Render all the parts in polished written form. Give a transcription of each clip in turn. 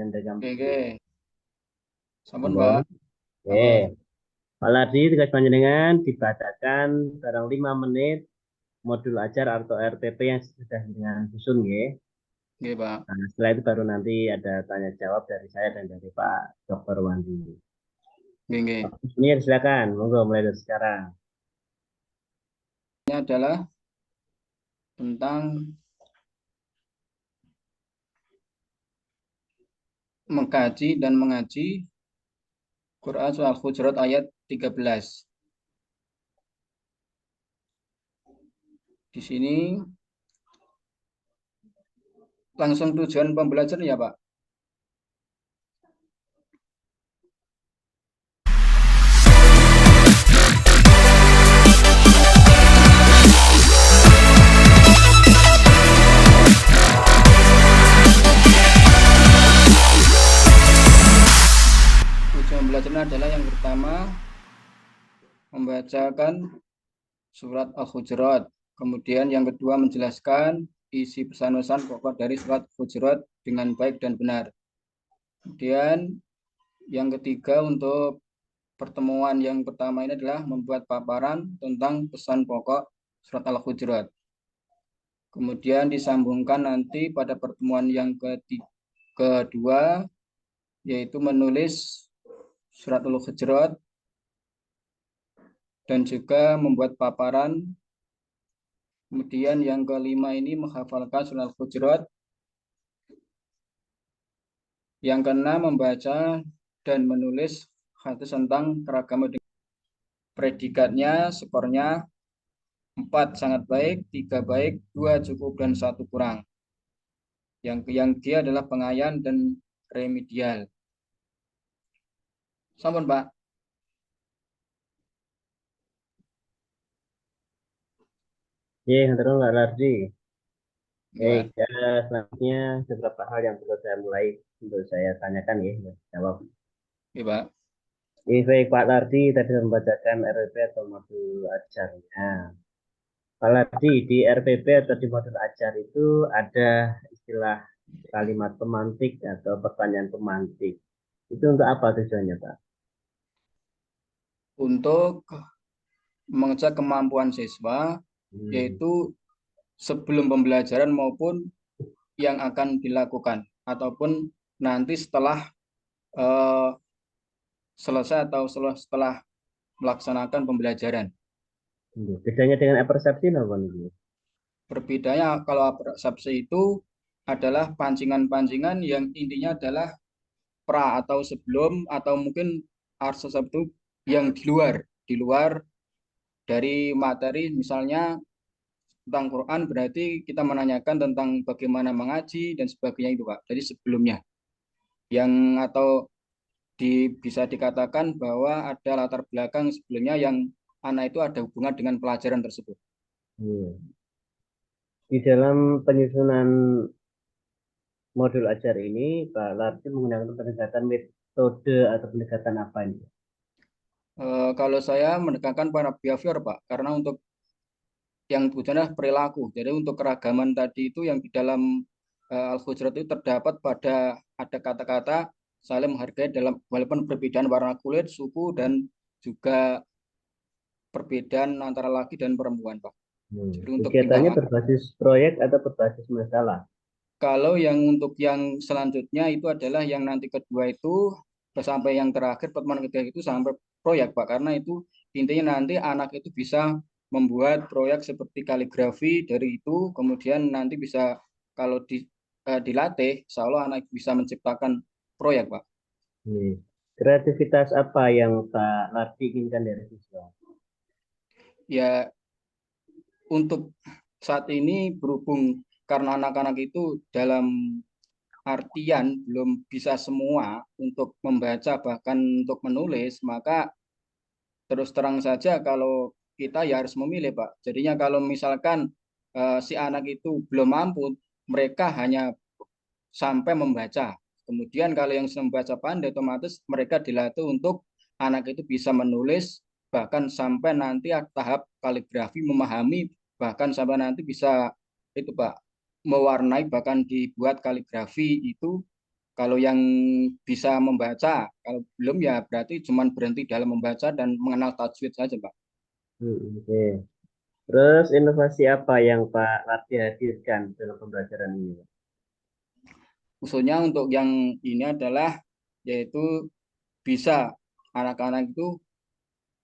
nyanda jam. Oke. Sampun, Sampun. Pak. Oke. Sampun. Pak Lardi tugas panjenengan dibacakan barang 5 menit modul ajar atau RTP yang sudah dengan susun ya. Oke, Pak. Nah, setelah itu baru nanti ada tanya jawab dari saya dan dari Pak Dr. Wandi. Oke. Ini silakan, monggo mulai dari sekarang. Ini adalah tentang mengkaji dan mengaji Quran Surah Al-Hujurat ayat 13. Di sini langsung tujuan pembelajaran ya, Pak. Tujuan pembelajaran adalah yang pertama membacakan surat Al-Hujurat. Kemudian yang kedua menjelaskan isi pesan-pesan pokok dari surat Al-Hujurat dengan baik dan benar. Kemudian yang ketiga untuk pertemuan yang pertama ini adalah membuat paparan tentang pesan pokok surat Al-Hujurat. Kemudian disambungkan nanti pada pertemuan yang kedua yaitu menulis surat Al-Hujurat dan juga membuat paparan. Kemudian yang kelima ini menghafalkan surat Al-Hujurat. Yang keenam membaca dan menulis hadis tentang keragaman. Predikatnya, skornya 4 sangat baik, 3 baik, 2 cukup, dan 1 kurang. Yang dia adalah pengayaan dan remedial. Sampun, Pak. Oke, terus Pak Lardi. Pak. Selanjutnya beberapa hal yang perlu saya mulai untuk saya tanyakan ya, jawab. Pak. Baik Pak Lardi tadi membacakan RPP atau modul ajarnya. Pak Lardi di RPP atau di modul ajar itu ada istilah kalimat pemantik atau pertanyaan pemantik. Itu untuk apa tujuannya, Pak? Untuk mengecek kemampuan siswa, yaitu sebelum pembelajaran maupun yang akan dilakukan, ataupun nanti setelah selesai atau setelah melaksanakan pembelajaran. Bedanya dengan persepsi apa nih? Perbedaannya kalau persepsi itu adalah pancingan-pancingan yang intinya adalah pra atau sebelum atau mungkin itu yang di luar dari materi, misalnya tentang Quran berarti kita menanyakan tentang bagaimana mengaji dan sebagainya itu, Pak. Jadi sebelumnya yang atau bisa dikatakan bahwa ada latar belakang sebelumnya yang anak itu ada hubungan dengan pelajaran tersebut. Di dalam penyusunan modul ajar ini, Pak Lardi menggunakan pendekatan metode atau pendekatan apa ini? Kalau saya menekankan pada behavior, Pak, karena untuk yang tujuannya perilaku. Jadi untuk keragaman tadi itu yang di dalam Al-Hujurat itu terdapat pada ada kata-kata saling menghargai dalam walaupun perbedaan warna kulit, suku, dan juga perbedaan antara laki dan perempuan, Pak. Jadi untuk Kegiatannya timbal. berbasis proyek atau berbasis masalah? Kalau yang untuk yang selanjutnya itu adalah yang nanti kedua itu sampai yang terakhir pertemuan ketiga itu sampai proyek, Pak, karena itu intinya nanti anak itu bisa membuat proyek seperti kaligrafi dari itu, kemudian nanti bisa kalau dilatih, insya Allah anak bisa menciptakan proyek, Pak. Kreativitas apa yang Pak Lardi inginkan dari siswa? Ya, untuk saat ini berhubung karena anak-anak itu dalam artian belum bisa semua untuk membaca bahkan untuk menulis, maka terus terang saja kalau kita ya harus memilih, Pak. Jadinya kalau misalkan si anak itu belum mampu, mereka hanya sampai membaca. Kemudian kalau yang membaca pandai, otomatis mereka dilatih untuk anak itu bisa menulis, bahkan sampai nanti tahap kaligrafi memahami, bahkan sampai nanti bisa itu, Pak, mewarnai, bahkan dibuat kaligrafi itu Kalau yang bisa membaca, kalau belum ya berarti cuma berhenti dalam membaca dan mengenal tajwid saja, Pak. Oke. Terus inovasi apa yang Pak Larti hadirkan dalam pembelajaran ini? Khususnya untuk yang ini adalah yaitu bisa anak-anak itu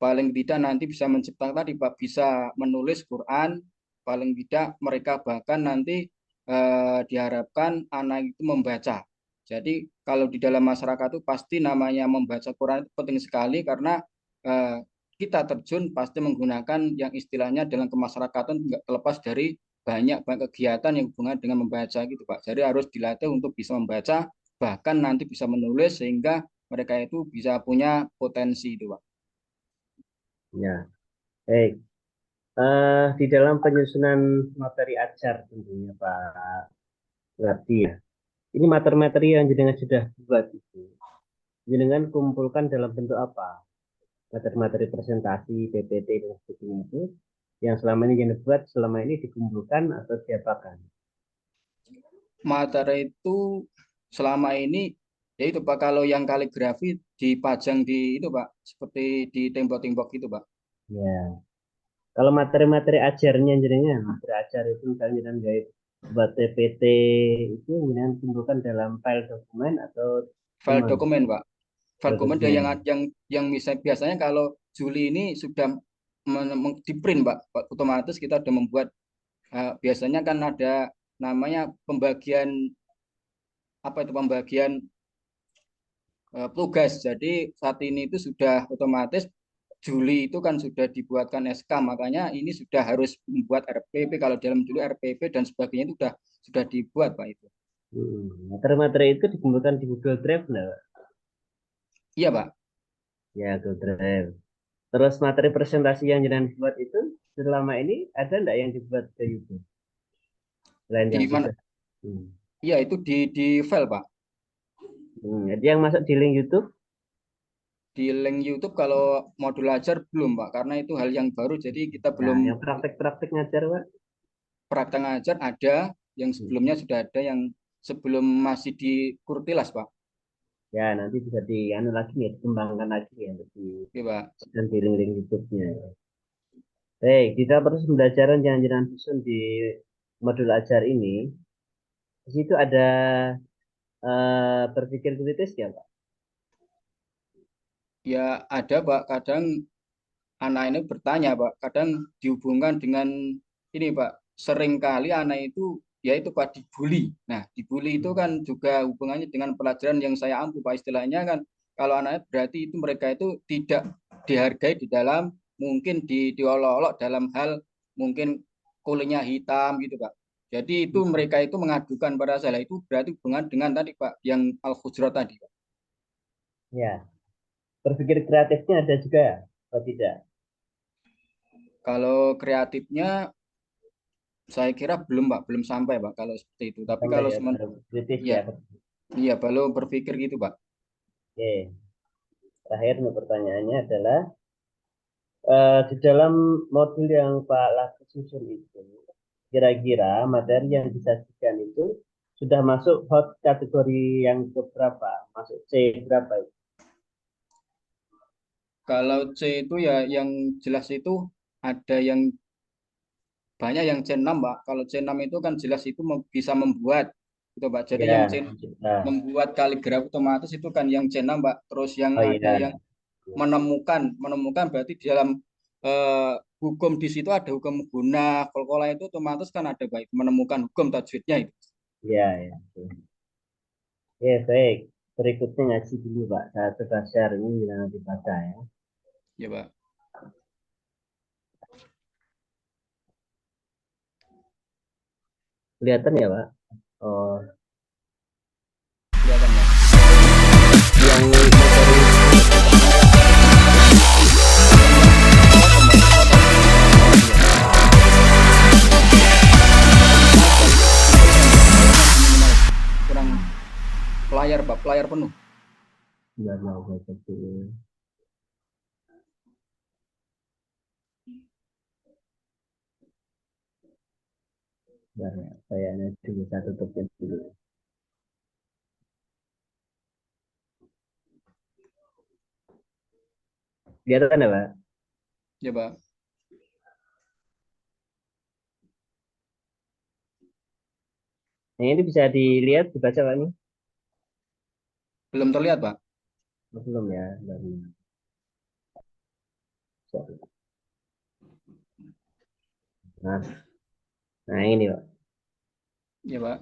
paling tidak nanti bisa menciptakan tadi Pak, bisa menulis Quran, paling tidak mereka bahkan nanti diharapkan anak itu membaca. Jadi kalau di dalam masyarakat itu pasti namanya membaca Quran itu penting sekali karena eh, kita terjun pasti menggunakan yang istilahnya dalam kemasyarakatan nggak terlepas dari banyak banyak kegiatan yang hubungan dengan membaca gitu Pak. Jadi harus dilatih untuk bisa membaca bahkan nanti bisa menulis sehingga mereka itu bisa punya potensi itu Pak. Ya, baik. Di dalam penyusunan materi ajar tentunya Pak Larti ya. Ini materi-materi yang jenengan sudah buat itu. Jenengan kumpulkan dalam bentuk apa? Materi-materi presentasi, PPT dan sebagainya itu yang selama ini jenengan buat selama ini dikumpulkan atau diapakan? Materi itu selama ini ya itu Pak kalau yang kaligrafi dipajang di itu Pak seperti di tembok-tembok itu Pak. Ya. Kalau materi-materi ajarnya jenengan, materi ajar itu misalnya jenengan guys buat PPT itu jenengan kumpulkan dalam file dokumen atau File gimana? dokumen Pak. File File dokumen dokumen. yang biasanya kalau Juli ini sudah di print Pak. Otomatis kita sudah membuat biasanya kan ada namanya pembagian apa itu pembagian tugas. Jadi saat ini itu sudah otomatis Juli itu kan sudah dibuatkan SK, makanya ini sudah harus membuat RPP. Kalau dalam dulu RPP dan sebagainya itu sudah dibuat Pak itu. Materi-materi itu dikumpulkan di Google Drive nggak? Iya Pak. Ya, Google Drive. Terus materi presentasi yang jenengan buat itu selama ini ada nggak yang dibuat ke YouTube? Selain Di yang mana? sudah. Hmm. Iya itu di file Pak. Jadi yang masuk di link YouTube, Di link YouTube kalau modul ajar belum Pak, karena itu hal yang baru. Jadi kita nah belum yang praktek-praktek ngajar, Pak. praktek ngajar ada, yang Hmm. sebelumnya sudah ada yang sebelum masih di Kurtilas Pak. Ya, nanti bisa di anu lagi nih, dikembangkan lagi ya, di Oke Pak. dan di link-link YouTube-nya. Baik, kita terus pembelajaran yang jenengan susun di modul ajar ini. Di situ ada berpikir kritis ya, Pak? Ya ada Pak, kadang anak ini bertanya Pak, kadang dihubungkan dengan ini Pak, seringkali anak itu ya itu Pak dibully. Nah, dibully itu kan juga hubungannya dengan pelajaran yang saya ampu Pak, istilahnya kan kalau anaknya berarti itu mereka itu tidak dihargai di dalam mungkin diolok-olok dalam hal mungkin kulitnya hitam gitu Pak. Jadi itu mereka itu mengadukan pada saya itu berarti hubungan dengan tadi Pak yang al-hujurat tadi Pak. Ya, berpikir kreatifnya ada juga ya, atau tidak? Kalau kreatifnya saya kira belum Pak, belum sampai Pak kalau seperti itu. Tapi Sampai kalau ya, semen, kritis ya, ya. iya baru berpikir gitu Pak. Oke, terakhir nih pertanyaannya adalah di dalam modul yang Pak Laki susun itu, kira-kira materi yang disajikan itu sudah masuk hot kategori yang keberapa? Masuk C berapa itu? Kalau C itu ya yang jelas itu ada yang banyak yang C6 Pak. Kalau C6 itu kan jelas itu bisa membuat gitu Pak. Jadi yang Ya, C nah, membuat kaligrafi otomatis itu kan yang C6 Pak. Terus yang oh ada iya, yang menemukan berarti di dalam hukum di situ ada hukum guna kol-kola itu otomatis kan ada baik menemukan hukum tajwidnya itu. iya, ya. Oke, baik. Berikutnya ngaji dulu Pak. Saya coba share ini jangan dibaca ya. Ya Pak. Kelihatan ya Pak? Oh, Kelihatan ya. yang materi Kurang layar Pak, layar penuh. nggak mau seperti ini. Bentar ya, saya dulu saya tutupin dulu. Kelihatan ya, Pak? Ya, Pak. Nah, ini bisa dilihat, dibaca, Pak, ini? Belum terlihat, Pak. Oh, belum ya. Belum. Nah, nah ini, Pak. Ya, Pak.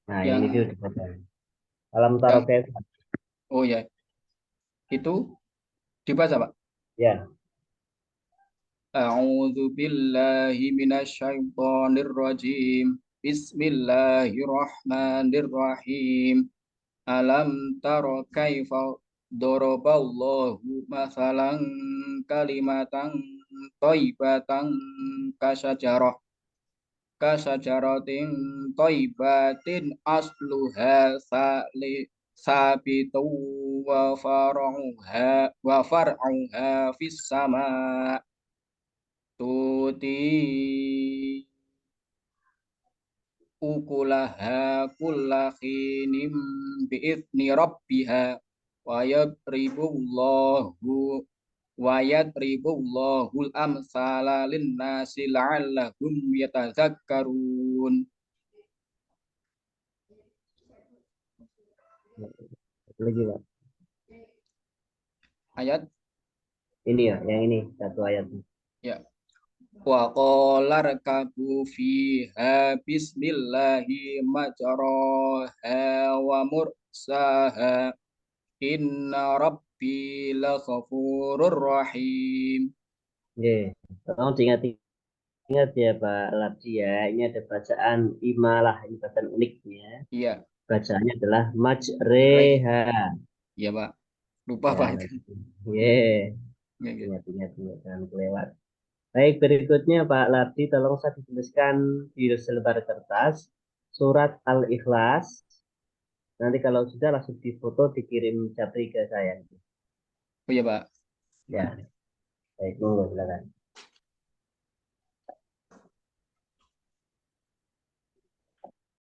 Nah, Yang ini dia dibaca. Alam tara yang kaifa. oh ya, itu dibaca, Pak. Ya. A'udzu billahi minasyaitonir rajim. Bismillahirrahmanirrahim. Alam tara kaifa daraballahu masalan kalimatan thayyibatan kasyajarah kasajaratin thayyibatin asluha sabitu wa far'uha fis sama tuti ukulaha kullahinim bi'idni rabbiha wa yadribullahu wa yadribullahul amsala linnasi la'allahum yatazakkarun. Lagi, Pak. Ayat Ini ya, yang ini satu ayat. ya. Wa qala rakabu fiha bismillahi majraha wa mursaha inna rabbi laghafurur rahim. Oke. Tolong diingat ya, Pak Labdi ya. Ini ada bacaan imalah, ini bacaan uniknya. Iya, Bacaannya adalah Re. majreha. Iya, Pak. Lupa, Ya, Pak itu. nanti. Ye, Ya, ya. ingat, jangan kelewat. Baik, berikutnya Pak Labdi, tolong saya dituliskan di selebar kertas surat Al-Ikhlas. Nanti kalau sudah langsung difoto dikirim japri ke saya. Oh iya, Pak. Ya, baik, monggo silakan.